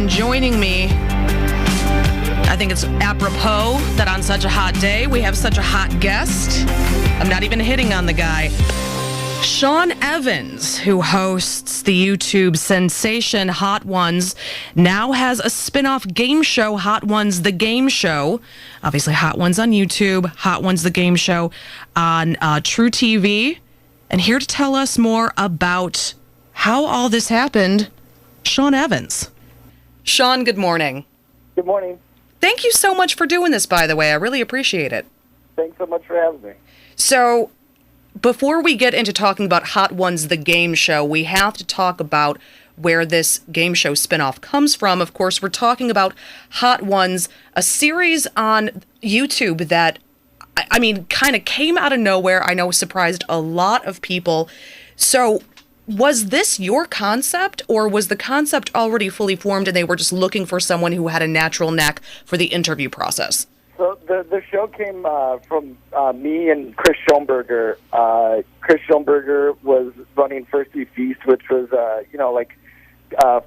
And joining me, I think it's apropos that on such a hot day, we have such a hot guest. I'm not even hitting on the guy. Sean Evans, who hosts the YouTube sensation Hot Ones, now has a spin-off game show, Hot Ones, the Game Show. Obviously, Hot Ones on YouTube, Hot Ones, the Game Show on True TV. And here to tell us more about how all this happened, Sean Evans. Sean, good morning. Good morning. Thank you so much for doing this, by the way. I really appreciate it. Thanks so much for having me. So, before we get into talking about Hot Ones, the game show, we have to talk about where this game show spinoff comes from. Of course, we're talking about Hot Ones, a series on YouTube that, I mean, kind of came out of nowhere. I know surprised a lot of people. So, was this your concept, or was the concept already fully formed and they were just looking for someone who had a natural knack for the interview process? So the show came from me and Chris Schoenberger. Chris Schoenberger was running Firsty Feast, which was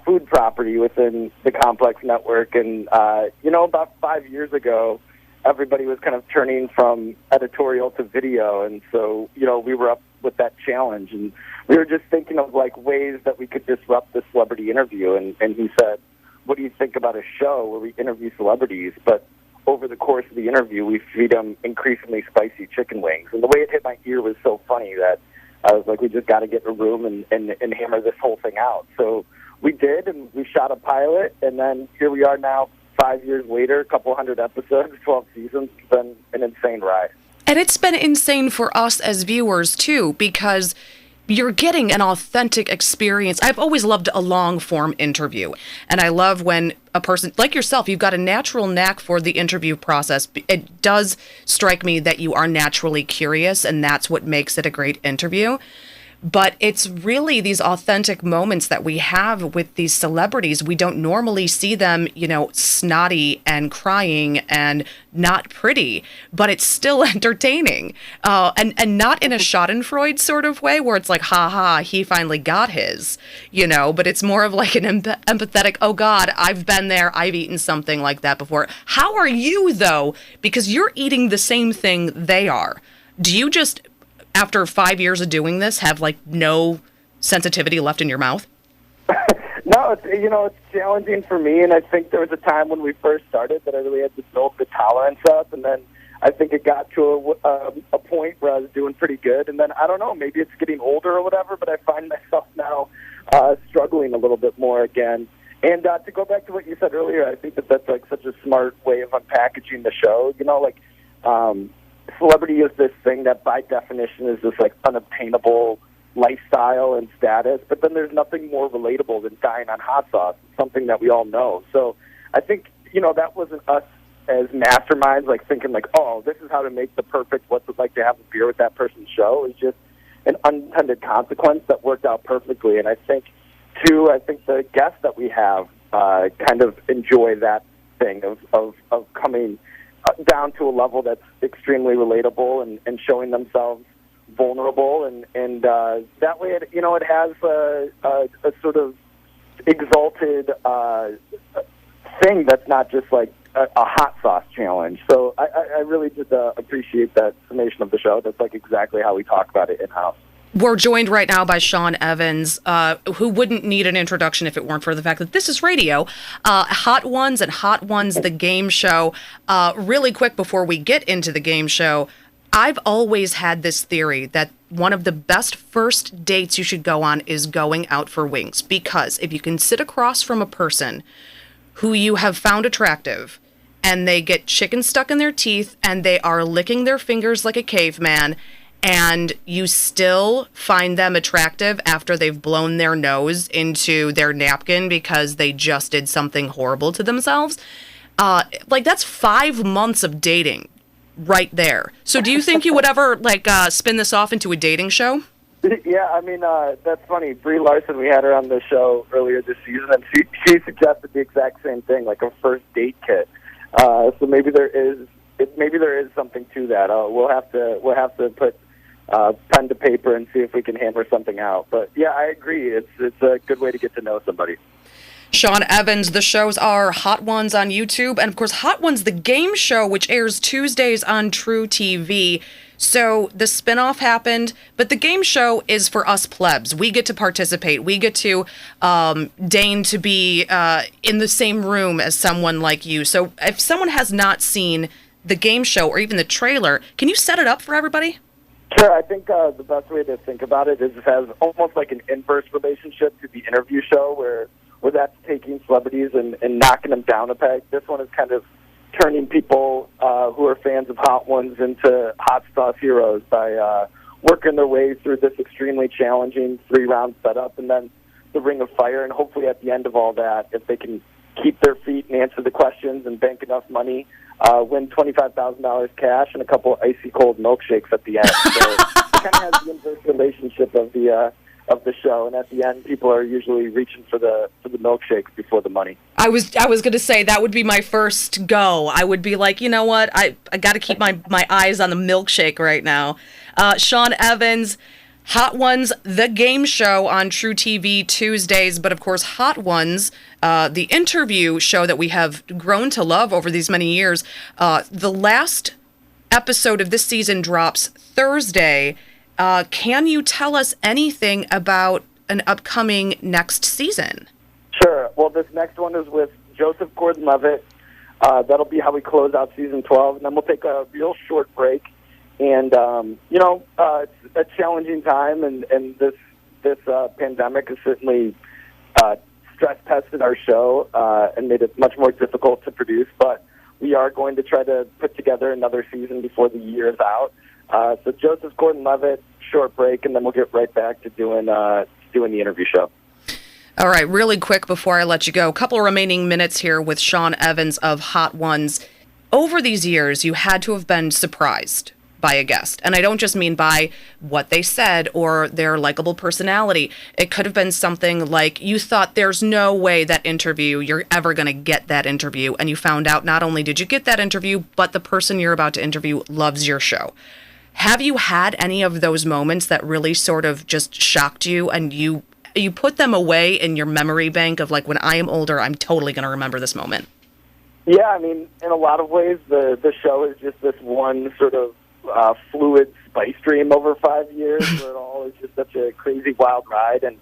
food property within the Complex Network. And about 5 years ago, everybody was kind of turning from editorial to video, and so we were up with that challenge, and we were just thinking of ways that we could disrupt the celebrity interview. And he said, "What do you think about a show where we interview celebrities, but over the course of the interview, we feed them increasingly spicy chicken wings?" And the way it hit my ear was so funny that I was like, we just got to get in a room and hammer this whole thing out. So we did, and we shot a pilot, and then here we are now, 5 years later, a couple hundred episodes, 12 seasons. It's been an insane ride. And it's been insane for us as viewers, too, because you're getting an authentic experience. I've always loved a long-form interview, and I love when a person, like yourself, you've got a natural knack for the interview process. It does strike me that you are naturally curious, and that's what makes it a great interview. But it's really these authentic moments that we have with these celebrities. We don't normally see them, snotty and crying and not pretty, but it's still entertaining. And not in a schadenfreude sort of way where it's like, ha ha, he finally got his, but it's more of like an empathetic, oh God, I've been there, I've eaten something like that before. How are you, though? Because you're eating the same thing they are. Do you just, after 5 years of doing this, have no sensitivity left in your mouth? No, it's challenging for me, and I think there was a time when we first started that I really had to build the tolerance up, and then I think it got to a point where I was doing pretty good, and then I don't know, maybe it's getting older or whatever, but I find myself now struggling a little bit more again. And to go back to what you said earlier, I think that's such a smart way of unpackaging the show. Celebrity is this thing that by definition is this unobtainable lifestyle and status, but then there's nothing more relatable than dying on hot sauce. It's something that we all know. So I think, that wasn't us as masterminds, thinking oh, this is how to make the perfect what's it like to have a beer with that person's show. It's just an unintended consequence that worked out perfectly. And I think the guests that we have kind of enjoy that thing of coming down to a level that's extremely relatable and showing themselves vulnerable, and that way it has a sort of exalted thing that's not just a hot sauce challenge. So I really just appreciate that summation of the show. That's exactly how we talk about it in-house. We're joined right now by Sean Evans, who wouldn't need an introduction if it weren't for the fact that this is radio. Hot Ones and Hot Ones, the game show. Really quick before we get into the game show, I've always had this theory that one of the best first dates you should go on is going out for wings. Because if you can sit across from a person who you have found attractive and they get chicken stuck in their teeth and they are licking their fingers like a caveman, and you still find them attractive after they've blown their nose into their napkin because they just did something horrible to themselves, that's 5 months of dating right there. So do you think you would ever spin this off into a dating show? Yeah, I mean, that's funny. Brie Larson, we had her on the show earlier this season, and she suggested the exact same thing, a first date kit. So maybe there is something to that. We'll have to put pen to paper and see if we can hammer something out. But yeah, I agree. It's a good way to get to know somebody. Sean Evans, the shows are Hot Ones on YouTube, and of course, Hot Ones, the game show, which airs Tuesdays on True TV. So the spinoff happened, but the game show is for us plebs. We get to participate. We get to deign to be in the same room as someone like you. So if someone has not seen the game show or even the trailer, can you set it up for everybody? Sure. I think the best way to think about it is it has almost like an inverse relationship to the interview show where that's taking celebrities and knocking them down a peg. This one is kind of turning people who are fans of Hot Ones into hot sauce heroes by working their way through this extremely challenging 3-round setup and then the Ring of Fire. And hopefully at the end of all that, if they can keep their feet and answer the questions and bank enough money, win $25,000 cash and a couple icy cold milkshakes at the end. So it kind of has the inverse relationship of the show, and at the end, people are usually reaching for the milkshakes before the money. I was going to say that would be my first go. I would be like, you know what? I got to keep my eyes on the milkshake right now. Sean Evans, Hot Ones, the game show on True TV Tuesdays, but of course Hot Ones, the interview show that we have grown to love over these many years. The last episode of this season drops Thursday. Can you tell us anything about an upcoming next season? Sure. Well, this next one is with Joseph Gordon-Levitt. That'll be how we close out season 12, and then we'll take a real short break. And it's a challenging time, and this pandemic has certainly stress tested our show and made it much more difficult to produce. But we are going to try to put together another season before the year is out. So Joseph Gordon-Levitt, short break, and then we'll get right back to doing the interview show. All right, really quick before I let you go, a couple remaining minutes here with Sean Evans of Hot Ones. Over these years, you had to have been surprised by a guest. And I don't just mean by what they said or their likable personality. It could have been something like you thought there's no way that interview, you're ever going to get that interview. And you found out not only did you get that interview, but the person you're about to interview loves your show. Have you had any of those moments that really sort of just shocked you and you put them away in your memory bank of like, when I am older, I'm totally going to remember this moment? Yeah, I mean, in a lot of ways, the show is just this one sort of fluid spice stream over 5 years where it all is just such a crazy, wild ride. And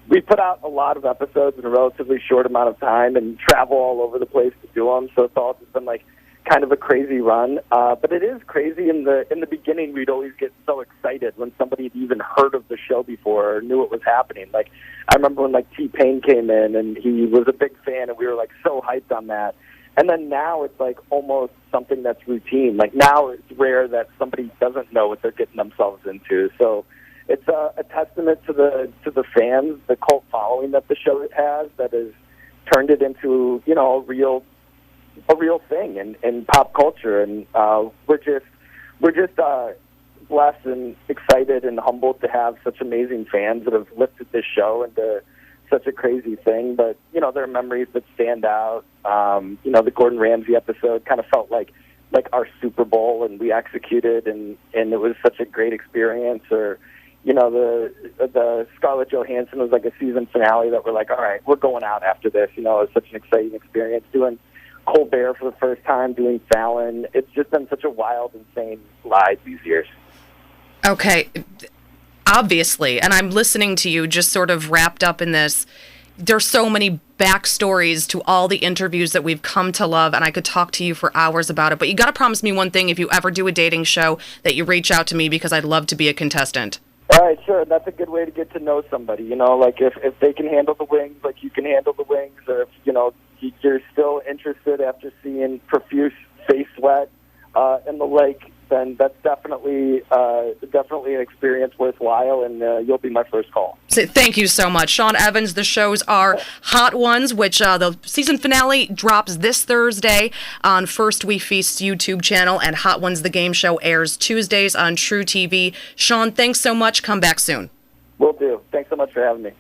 we put out a lot of episodes in a relatively short amount of time and travel all over the place to do them. So it's all just been like kind of a crazy run. But it is crazy. In the beginning, we'd always get so excited when somebody had even heard of the show before or knew it was happening. Like, I remember when like T-Pain came in and he was a big fan and we were like so hyped on that. And then now it's like almost something that's routine. Like now it's rare that somebody doesn't know what they're getting themselves into. So it's a testament to the fans, the cult following that the show has that has turned it into, you know, a real thing in pop culture. And we're just blessed and excited and humbled to have such amazing fans that have lifted this show into such a crazy thing. But, you know, there are memories that stand out. You know, the Gordon Ramsay episode kind of felt like our Super Bowl, and we executed, and it was such a great experience. Or, you know, the Scarlett Johansson was like a season finale that we're like, all right, we're going out after this. You know, it was such an exciting experience. Doing Colbert for the first time, doing Fallon. It's just been such a wild, insane ride these years. Okay. Obviously, and I'm listening to you just sort of wrapped up in this. There's so many backstories to all the interviews that we've come to love, and I could talk to you for hours about it. But you got to promise me one thing: if you ever do a dating show, that you reach out to me, because I'd love to be a contestant. All right, sure. That's a good way to get to know somebody. You know, like if they can handle the wings, like you can handle the wings, or if, you know, you're still interested after seeing profuse face sweat in the lake, then that's definitely an experience worthwhile, and you'll be my first call. So, thank you so much. Sean Evans, the shows are Hot Ones, which the season finale drops this Thursday on First We Feast's YouTube channel, and Hot Ones, the game show, airs Tuesdays on True TV. Sean, thanks so much. Come back soon. Will do. Thanks so much for having me.